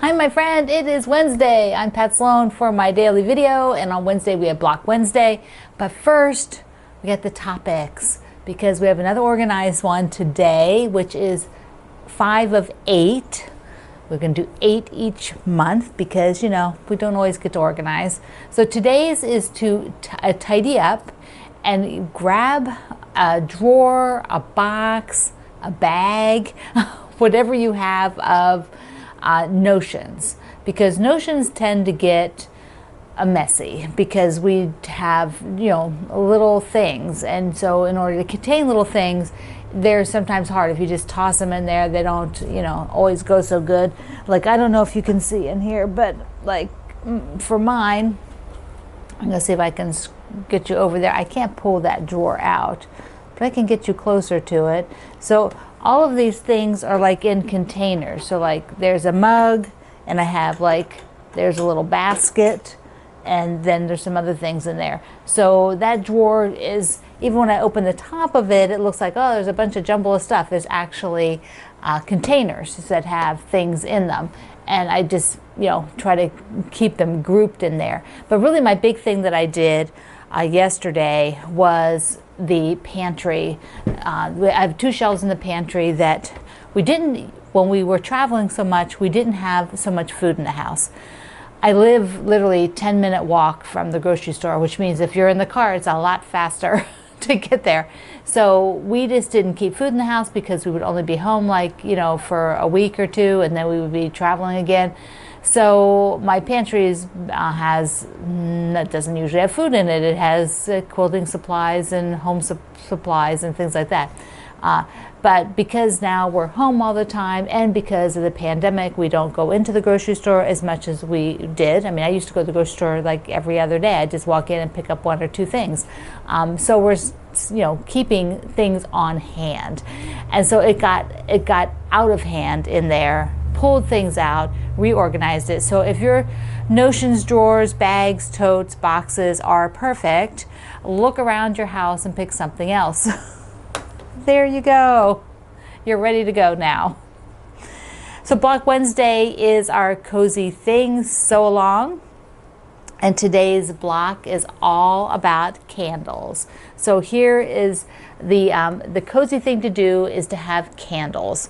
Hi my friend, it is Wednesday. I'm Pat Sloan for my daily video, and on Wednesday we have Block Wednesday. But first, we got the topics because we have another organized one today, which is 5 of 8. We're going to do 8 each month because, you know, we don't always get to organize. So today's is to tidy up and grab a drawer, a box, a bag, whatever you have of notions, because notions tend to get messy because we have, you know, little things, and so in order to contain little things, they're sometimes hard. If you just toss them in there, they don't, you know, always go so good. Like, I don't know if you can see in here, but like for mine, I'm gonna see if I can get you over there. I can't pull that drawer out, but I can get you closer to it. So all of these things are like in containers. So like there's a mug, and I have like, there's a little basket, and then there's some other things in there. So that drawer is, even when I open the top of it, it looks like, oh, there's a bunch of jumble of stuff. There's actually containers that have things in them. And I just, you know, try to keep them grouped in there. But really my big thing that I did yesterday was the pantry. I have 2 shelves in the pantry that we didn't, when we were traveling so much, we didn't have so much food in the house. I live literally 10-minute walk from the grocery store, which means if you're in the car, it's a lot faster to get there. So we just didn't keep food in the house because we would only be home, like, you know, for a week or 2, and then we would be traveling again. So my pantry doesn't usually have food in it. It has quilting supplies and home supplies and things like that. But because now we're home all the time, and because of the pandemic, we don't go into the grocery store as much as we did. I mean, I used to go to the grocery store like every other day. I'd just walk in and pick up 1 or 2 things. So we're, you know, keeping things on hand. And so it got out of hand in there, pulled things out, reorganized it. So if your notions drawers, bags, totes, boxes are perfect, look around your house and pick something else. There you go. You're ready to go now. So Block Wednesday is our cozy things sew along. And today's block is all about candles. So here is the cozy thing to do is to have candles.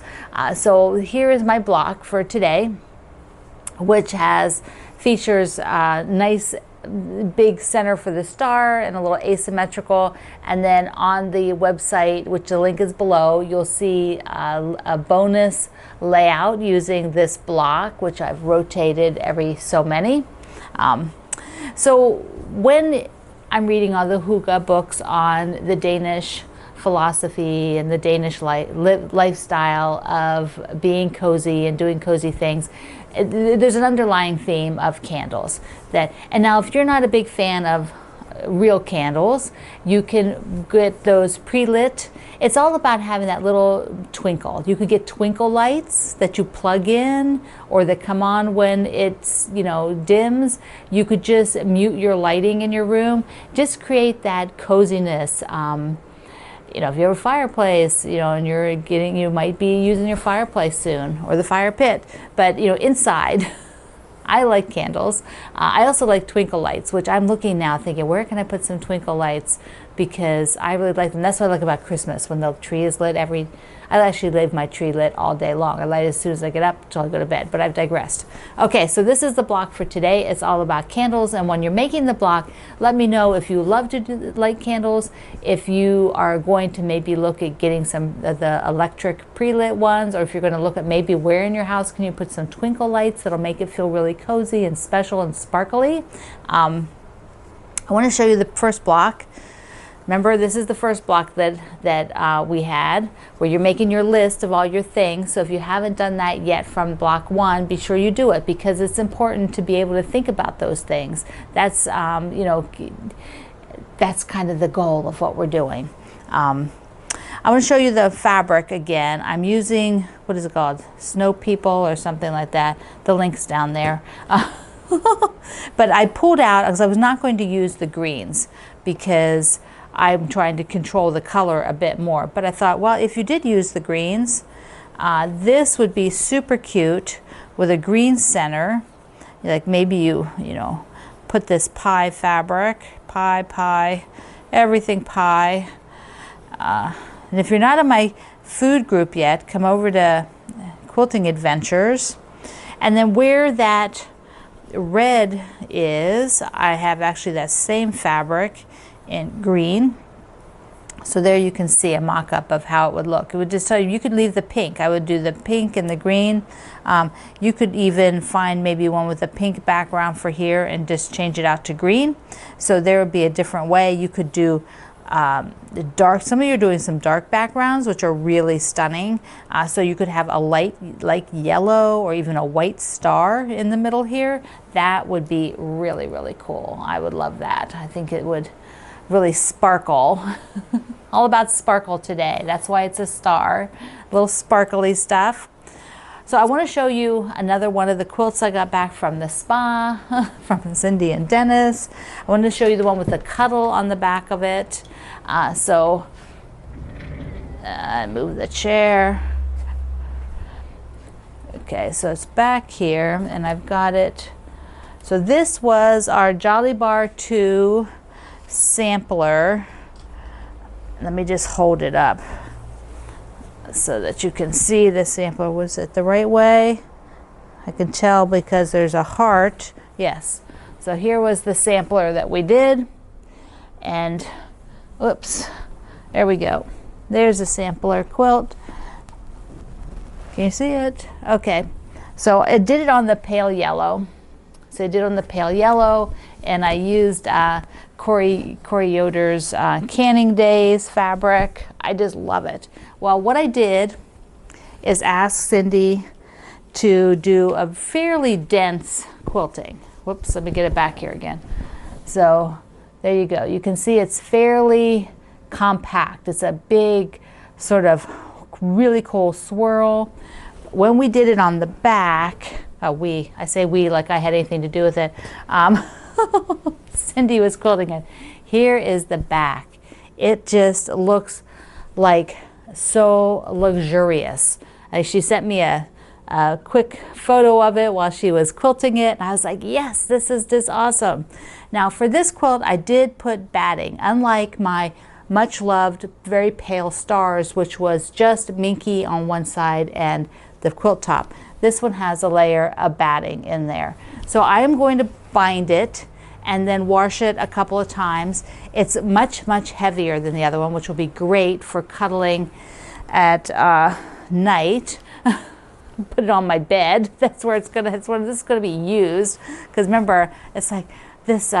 So here is my block for today, which features nice big center for the star and a little asymmetrical, and then on the website, which the link is below, you'll see a bonus layout using this block, which I've rotated every so many. So when I'm reading all the hygge books on the Danish philosophy and the Danish lifestyle of being cozy and doing cozy things, there's an underlying theme of candles. And now if you're not a big fan of real candles, you can get those pre-lit. It's all about having that little twinkle. You could get twinkle lights that you plug in or that come on when it's, you know, dims. You could just mute your lighting in your room. Just create that coziness. You know, if you have a fireplace, you know, and you might be using your fireplace soon, or the fire pit, but, you know, inside, I like candles. I also like twinkle lights, which I'm looking now thinking, where can I put some twinkle lights? Because I really like them. That's what I like about Christmas, when the tree is lit I actually leave my tree lit all day long. I light it as soon as I get up until I go to bed, but I've digressed. Okay, so this is the block for today. It's all about candles, and when you're making the block, let me know if you love to light candles, if you are going to maybe look at getting some of the electric pre-lit ones, or if you're going to look at maybe where in your house can you put some twinkle lights that'll make it feel really cozy and special and sparkly. I want to show you the first block. Remember, this is the first block that we had, where you're making your list of all your things. So if you haven't done that yet from block 1, be sure you do it, because it's important to be able to think about those things. That's, you know, that's kind of the goal of what we're doing. I want to show you the fabric again. I'm using, what is it called? Snow People or something like that. The link's down there. But I pulled out, because I was not going to use the greens, because I'm trying to control the color a bit more. But I thought, well, if you did use the greens, this would be super cute with a green center. Like maybe you know, put this pie fabric, pie, everything pie. And if you're not in my food group yet, come over to Quilting Adventures. And then where that red is, I have actually that same fabric in green. So there you can see a mock-up of how it would look. It would just tell you, you could leave the pink. I would do the pink and the green. You could even find maybe one with a pink background for here and just change it out to green. So there would be a different way. You could do the dark, some of you are doing some dark backgrounds, which are really stunning. So you could have a light yellow or even a white star in the middle here. That would be really, really cool. I would love that. I think it would really sparkle. All about sparkle today. That's why it's a star. Little sparkly stuff. So I want to show you another one of the quilts I got back from the spa, from Cindy and Dennis. I wanted to show you the one with the cuddle on the back of it. Move the chair. Okay, so it's back here, and I've got it. So this was our Jolly Bar 2 sampler. Let me just hold it up so that you can see the sampler. Was it the right way? I can tell because there's a heart. Yes. So here was the sampler that we did. And, oops, there we go. There's a sampler quilt. Can you see it? Okay. So I did it on the pale yellow. So I did it on the pale yellow, and I used Corey Yoder's Canning Days fabric. I just love it. Well, what I did is ask Cindy to do a fairly dense quilting. Whoops, let me get it back here again. So there you go. You can see it's fairly compact. It's a big sort of really cool swirl. When we did it on the back, I say we like I had anything to do with it. Cindy was quilting it. Here is the back. It just looks like so luxurious. She sent me a quick photo of it while she was quilting it, and I was like, yes, this is just awesome. Now for this quilt, I did put batting, unlike my much loved very pale stars, which was just minky on one side and the quilt top. This one has a layer of batting in there. So I am going to bind it and then wash it a couple of times. It's much, much heavier than the other one, which will be great for cuddling at night. Put it on my bed. That's where it's gonna. That's where this is gonna be used. Because remember, it's like this.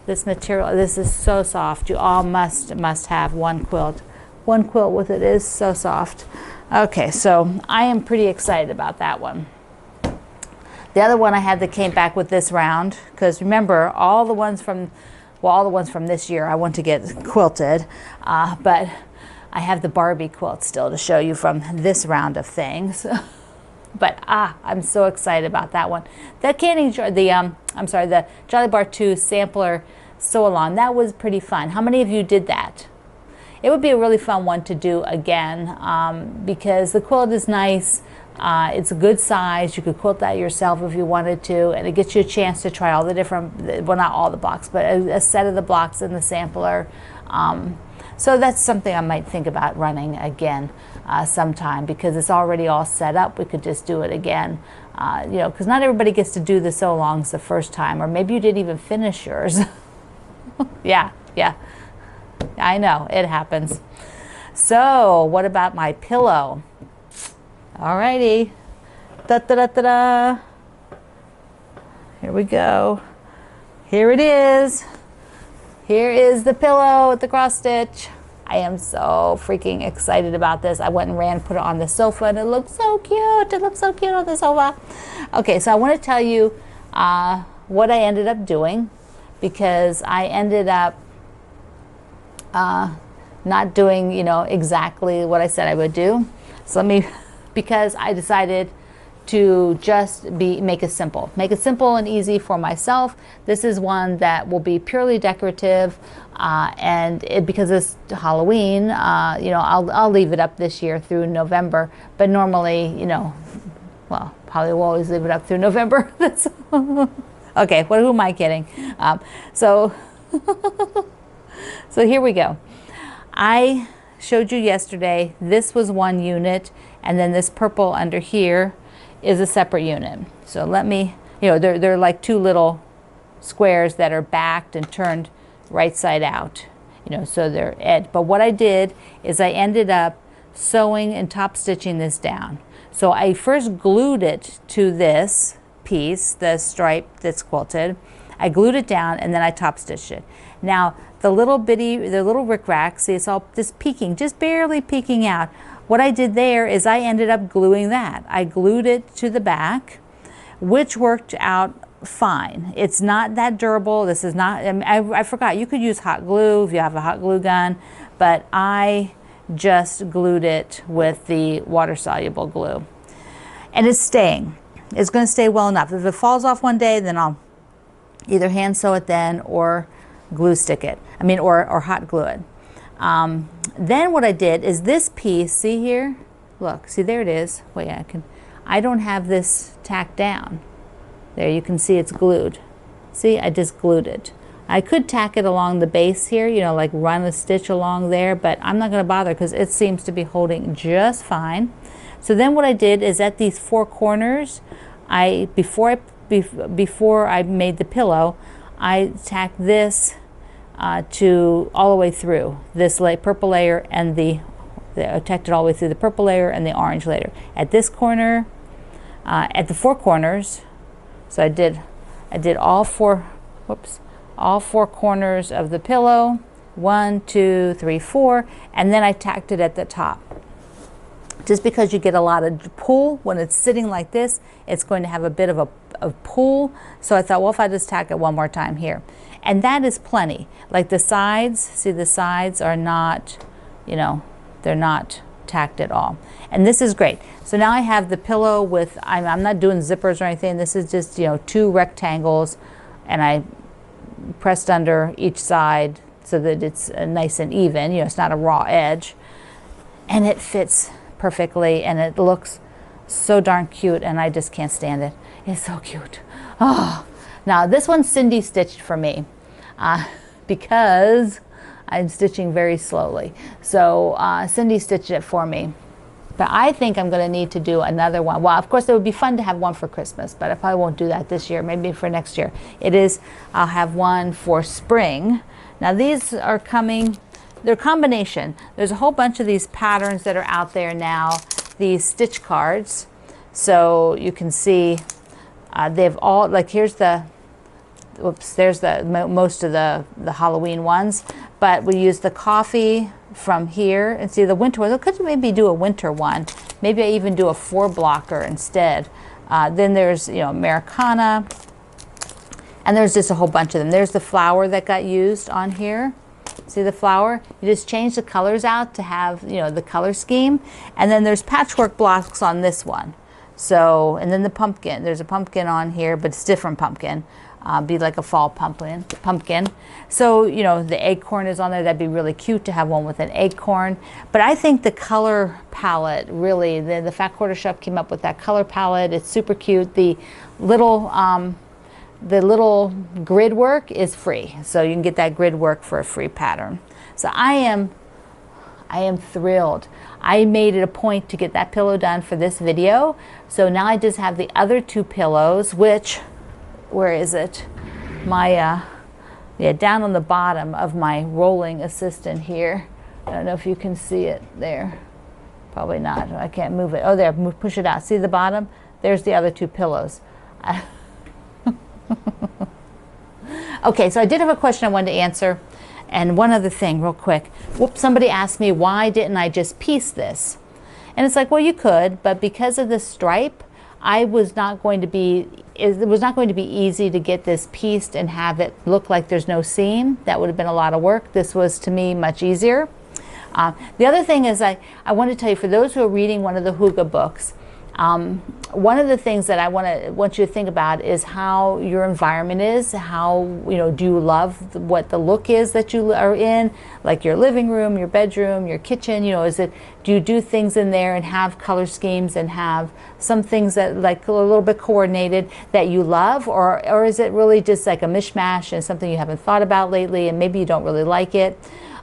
This material. This is so soft. You all must have one quilt. One quilt with it is so soft. Okay, so I am pretty excited about that one. The other one I had that came back with this round, because remember, all the ones from this year I want to get quilted, but I have the Barbie quilt still to show you from this round of things. But I'm so excited about that one. The the Jolly Bar 2 sampler sew-along, that was pretty fun. How many of you did that? It would be a really fun one to do again, because the quilt is nice. It's a good size. You could quilt that yourself if you wanted to, and it gets you a chance to try all the different, well, not all the blocks, but a set of the blocks in the sampler. So that's something I might think about running again sometime, because it's already all set up. We could just do it again, you know, because not everybody gets to do the sew-alongs the first time, or maybe you didn't even finish yours. Yeah, I know, it happens. So what about my pillow? Alrighty, da-da-da-da-da. Here we go. Here it is. Here is the pillow with the cross stitch. I am so freaking excited about this. I went and ran, put it on the sofa, and it looks so cute. It looks so cute on the sofa. Okay, so I want to tell you what I ended up doing, because I ended up not doing, you know, exactly what I said I would do. So because I decided to just make it simple and easy for myself. This is one that will be purely decorative, and because it's Halloween, you know, I'll leave it up this year through November. But normally, you know, well, probably will always leave it up through November. Okay, who am I kidding? So here we go. I showed you yesterday, this was one unit, and then this purple under here is a separate unit. So let me, they're like two little squares that are backed and turned right side out, so they're edged. But what I did is I ended up sewing and top stitching this down. So I first glued it to this piece, the stripe that's quilted. I glued it down and then I top stitched it. Now the little rickrack, see, it's all just peeking, just barely peeking out. What I did there is I ended up gluing that. I glued it to the back, which worked out fine. It's not that durable. This is not, I forgot, you could use hot glue if you have a hot glue gun, but I just glued it with the water-soluble glue. And it's staying. It's going to stay well enough. If it falls off one day, then I'll either hand sew it then or glue stick it. Or hot glue it. Then what I did is this piece, see here? Look, see, there it is. Wait, I don't have this tacked down. There, you can see it's glued. See, I just glued it. I could tack it along the base here, like run a stitch along there, but I'm not going to bother because it seems to be holding just fine. So then what I did is at these four corners, before I made the pillow, I tacked this to all the way through this purple layer, and I tacked it all the way through the purple layer and the orange layer. At this corner, at the four corners, so I did all four corners of the pillow, 1, 2, 3, 4, and then I tacked it at the top. Just because you get a lot of pull when it's sitting like this, it's going to have a bit of a pull. So I thought, well, if I just tack it one more time here. And that is plenty. Like the sides, see, the sides are not, they're not tacked at all. And this is great. So now I have the pillow with, I'm not doing zippers or anything. This is just, two rectangles, and I pressed under each side so that it's nice and even. It's not a raw edge. And it fits perfectly, and it looks so darn cute, and I just can't stand it. It's so cute. Oh, now this one's Cindy stitched for me because I'm stitching very slowly. So Cindy stitched it for me. But I think I'm going to need to do another one. Well, of course, it would be fun to have one for Christmas, but I probably won't do that this year, maybe for next year. I'll have one for spring. Now these are coming, they're a combination. There's a whole bunch of these patterns that are out there now, these stitch cards. So you can see they've all, like here's the, there's the most of the Halloween ones, but we use the coffee from here, and see the winter one. I could maybe do a winter one. Maybe I even do a 4-blocker instead. Then there's Americana, and there's just a whole bunch of them. There's the flower that got used on here. See the flower? You just change the colors out to have the color scheme, and then there's patchwork blocks on this one. So, and then the pumpkin. There's a pumpkin on here, but it's different pumpkin. Be like a fall pumpkin. So, the acorn is on there. That'd be really cute to have one with an acorn. But I think the color palette, really, the Fat Quarter Shop came up with that color palette. It's super cute. The little grid work is free. So you can get that grid work for a free pattern. So I am thrilled. I made it a point to get that pillow done for this video. So now I just have the other 2 pillows, which, where is it? My, down on the bottom of my rolling assistant here. I don't know if you can see it there. Probably not. I can't move it. Oh, there, push it out. See the bottom? There's the other 2 pillows. Okay, so I did have a question I wanted to answer. And one other thing real quick. Whoops, somebody asked me, why didn't I just piece this? And it's like, well, you could, but because of the stripe, it was not going to be easy to get this pieced and have it look like there's no seam. That would have been a lot of work. This was, to me, much easier. The other thing is I want to tell you, for those who are reading one of the Hygge books, One of the things that I want you to think about is how your environment is. How, do you love what the look is that you are in, like your living room, your bedroom, your kitchen? Do you do things in there and have color schemes and have some things that like a little bit coordinated that you love, or is it really just like a mishmash and something you haven't thought about lately and maybe you don't really like it?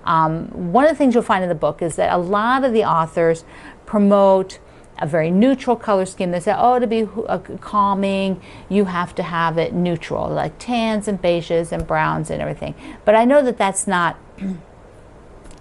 One of the things you'll find in the book is that a lot of the authors promote a very neutral color scheme. They say, to be calming, you have to have it neutral, like tans and beiges and browns and everything. But I know that that's not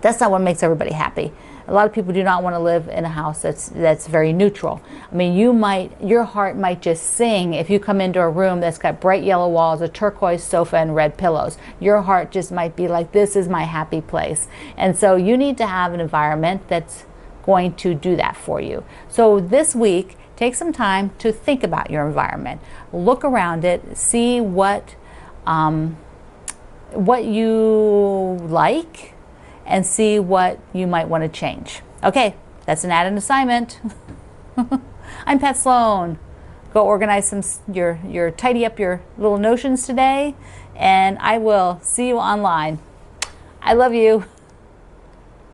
what makes everybody happy. A lot of people do not want to live in a house that's very neutral. I mean, your heart might just sing if you come into a room that's got bright yellow walls, a turquoise sofa, and red pillows. Your heart just might be like, this is my happy place. And so you need to have an environment that's going to do that for you. So this week, take some time to think about your environment. Look around it, see what you like, and see what you might want to change. Okay, that's an added assignment. I'm Pat Sloan. Go organize your tidy up your little notions today, and I will see you online. I love you.